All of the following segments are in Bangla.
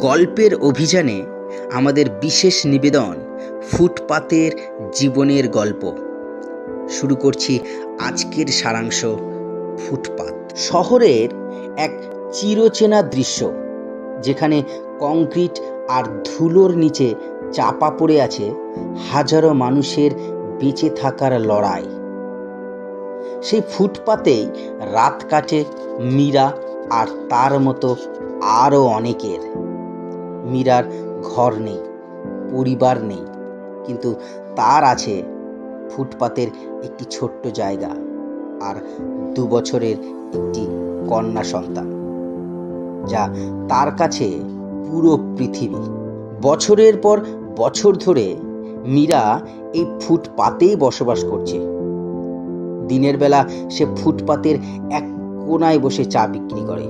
গল্পের অভিযানে আমাদের বিশেষ নিবেদন ফুটপাতের জীবনের গল্প। শুরু করছি আজকের সারাংশ ফুটপাত। শহরের এক চিরচেনা দৃশ্য, যেখানে কংক্রিট আর ধুলোর নিচে চাপা পড়ে আছে হাজারো মানুষের বেঁচে থাকার লড়াই। সেই ফুটপাতেই রাত কাটে মীরা আর তার মতো আরও অনেকের। মীরার ঘর নেই, পরিবার নেই, কিন্তু তার আছে ফুটপাতের একটি ছোট্ট জায়গা আর 2 বছরের একটি কন্যা সন্তান, যা তার কাছে পুরো পৃথিবী। বছরের পর বছর ধরে মীরা এই ফুটপাতেই বসবাস করছে। দিনের বেলা সে ফুটপাতের এক কোনায় বসে চা বিক্রি করে।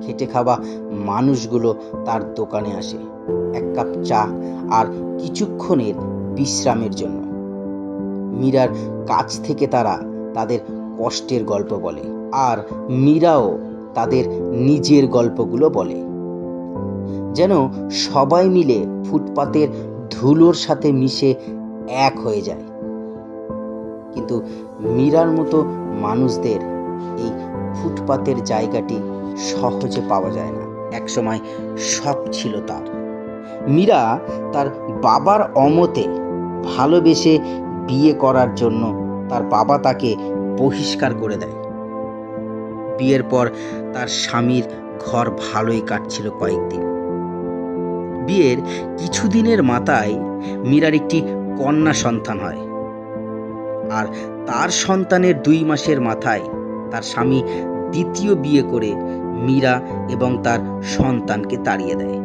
খেটে খাওয়া মানুষগুলো তার দোকানে আসে এক কাপ চা আর কিছুক্ষণের বিশ্রামের জন্য। মীরার কাছ থেকে তারা তাদের কষ্টের গল্প বলে, আর মীরাও তাদের নিজের গল্পগুলো বলে, যেন সবাই মিলে ফুটপাতের ধুলোর সাথে মিশে এক হয়ে যায়। কিন্তু মীরার মতো মানুষদের এই ফুটপাতের জায়গাটি সহজে পাওয়া যায় না। একসময় সব ছিল তার। মীরা তার বাবার অমতে ভালোবেসে বিয়ে করার জন্য তার বাবা তাকে বহিষ্কার করে দেয়। বিয়ের পর তার স্বামীর ঘর ভালোই কাটছিল কয়েকদিন। বিয়ের কিছুদিনের মাথায় মীরার একটি কন্যা সন্তান হয়, আর তার সন্তানের 2 মাসের মাথায় তার স্বামী দ্বিতীয় বিয়ে করে মীরা এবং তার সন্তানকে তাড়িয়ে দেয়।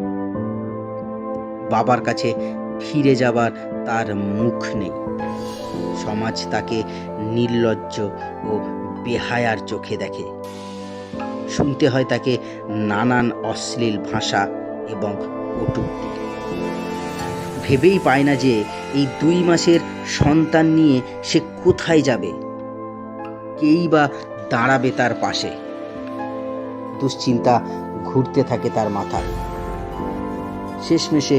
বাবার কাছে ফিরে যাবার তার মুখ নেই। সমাজ তাকে নির্লজ্জ ও বেহায়ার চোখে দেখে। শুনতে হয় তাকে নানান অশ্লীল ভাষা এবং কটূক্তি। ভেবেই পায় না যে এই 2 মাসের সন্তান নিয়ে সে কোথায় যাবে, কেই বা দাঁড়াবে তার পাশে। দুশ্চিন্তা ঘুরতে থাকে তার মাথায়। শেষমেশে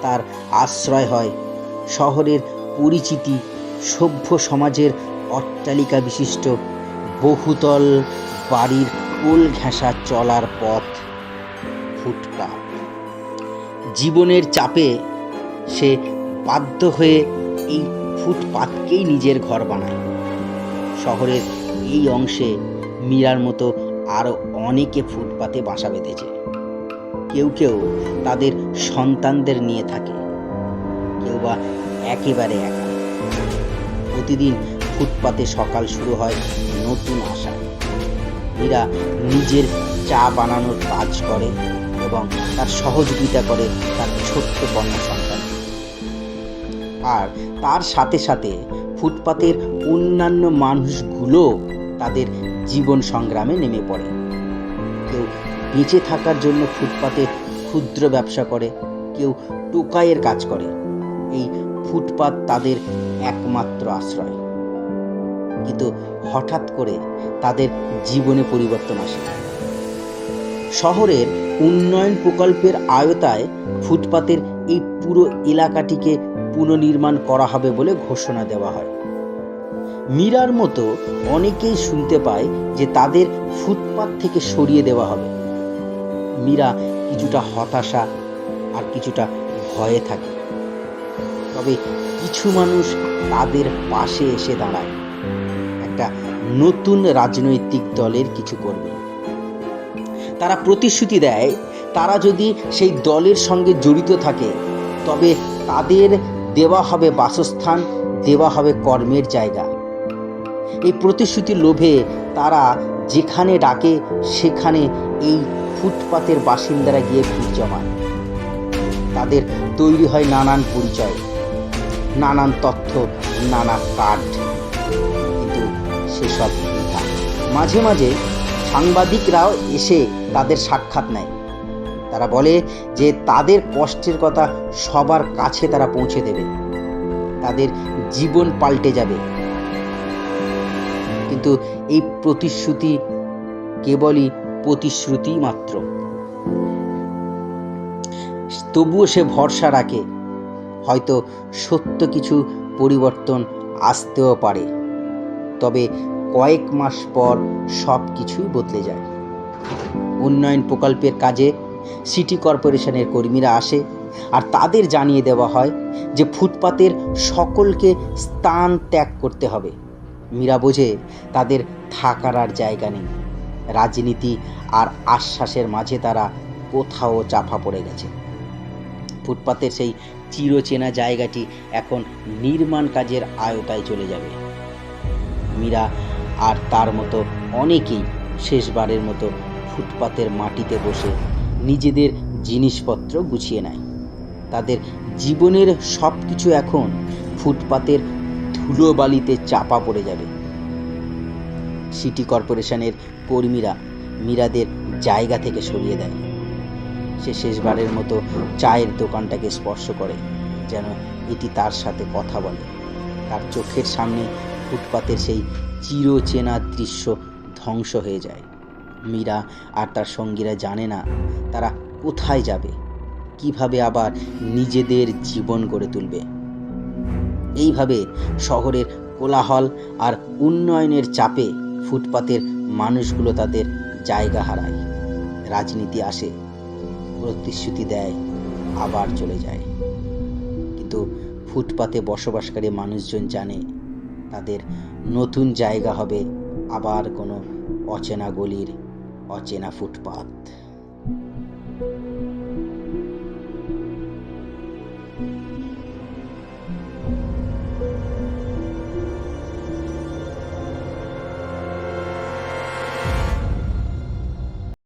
তার আশ্রয় হয় শহরের পরিচিতি সভ্য সমাজের অট্টালিকা বিশিষ্ট বহুতল বাড়ির কোল ঘেঁষা চলার পথ ফুটপাত। জীবনের চাপে সে বাধ্য হয়ে এই ফুটপাতকেই নিজের ঘর বানায়। শহরের এই অংশে মীরার মতো আরও অনেকে ফুটপাতে বাসা বেঁধেছে। কেউ কেউ তাদের সন্তানদের নিয়ে থাকে, কেউ বা একেবারে একা। প্রতিদিন ফুটপাতে সকাল শুরু হয় নতুন আশা। মীরা নিজের চা বানানোর কাজ করে এবং তার সহযোগিতা করে তার ছোট্ট কন্যা সন্তান। আর তার সাথে সাথে ফুটপাতের অন্যান্য মানুষগুলো তাদের জীবন সংগ্রামে নেমে পড়ে। কেউ বেঁচে থাকার জন্য ফুটপাতে ক্ষুদ্র ব্যবসা করে, কেউ টোকাইয়ের কাজ করে। এই ফুটপাত তাদের একমাত্র আশ্রয়। কিন্তু হঠাৎ করে তাদের জীবনে পরিবর্তন আসে। শহরের উন্নয়ন প্রকল্পের আওতায় ফুটপাতের এই পুরো এলাকাটিকে পুনর্নির্মাণ করা হবে বলে ঘোষণা দেওয়া হয়। মীরার মতো অনেকেই শুনতে পায় যে তাদের ফুটপাত থেকে সরিয়ে দেওয়া হবে। মীরা কিছুটা হতাশা আর কিছুটা ভয়ে থাকে। তবে কিছু মানুষ তাদের পাশে এসে দাঁড়ায়। একটা নতুন রাজনৈতিক দলের কিছু করবে। তারা প্রতিশ্রুতি দেয়, তারা যদি সেই দলের সঙ্গে জড়িত থাকে তবে তাদের দেওয়া হবে বাসস্থান, দেওয়া হবে কর্মের জায়গা। এই প্রতিশ্রুতির লোভে তারা যেখানে ডাকে সেখানে এই ফুটপাতের বাসিন্দারা গিয়ে ভিড় জমায়। তাদের তৈরি হয় নানান পরিচয়, নানান তথ্য, নানা কার্ড, কিন্তু সেসব মিথ্যা। মাঝে মাঝে সাংবাদিকরাও এসে তাদের সাক্ষাৎ নেয়। তারা বলে যে তাদের কষ্টের কথা সবার কাছে তারা পৌঁছে দেবে, তাদের জীবন পাল্টে যাবে। কিন্তু এই প্রতিশ্রুতি কেবলই প্রতিশ্রুতি মাত্র। তবুও সে ভরসা রাখে হয়তো সত্য কিছু পরিবর্তন আসতেও পারে, তবে কয়েক মাস পর সব কিছুই বদলে যায়। উন্নয়ন প্রকল্পের কাজে সিটি কর্পোরেশনের কর্মীরা আসে আর তাদের জানিয়ে দেওয়া হয় যে ফুটপাতের সকলকে স্থান ত্যাগ করতে হবে। মীরা বোঝে তাদের থাকার আর জায়গা নেই। রাজনীতি আর আশ্বাসের মাঝে তারা কোথাও চাপা পড়ে গেছে। ফুটপাতের সেই চিরচেনা জায়গাটি এখন নির্মাণ কাজের আওতায় চলে যাবে। মীরা আর তার মতো অনেকেই শেষবারের মতো ফুটপাতের মাটিতে বসে নিজেদের জিনিসপত্র গুছিয়ে নেয়। তাদের জীবনের সব কিছু এখন ফুটপাতের ধুলোবালিতে চাপা পড়ে যাবে। সিটি কর্পোরেশনের কর্মীরা মীরাদের জায়গা থেকে সরিয়ে দেয়। সে শেষবারের মতো চায়ের দোকানটাকে স্পর্শ করে, যেন এটি তার সাথে কথা বলে। তার চোখের সামনে ফুটপাতের সেই চিরচেনা দৃশ্য ধ্বংস হয়ে যায়। মীরা আর তার সঙ্গীরা জানে না তারা কোথায় যাবে, কিভাবে আবার নিজেদের জীবন গড়ে তুলবে। এইভাবে শহরের কোলাহল আর উন্নয়নের চাপে ফুটপাতের মানুষগুলো তাদের জায়গা হারায়। রাজনীতি আসে, প্রতিশ্রুতি দেয়, আবার চলে যায়, কিন্তু ফুটপাতে বসবাসকারী মানুষজন জানে তাদের নতুন জায়গা হবে আবার কোনো অচেনা গলির অচেনা ফুটপাত।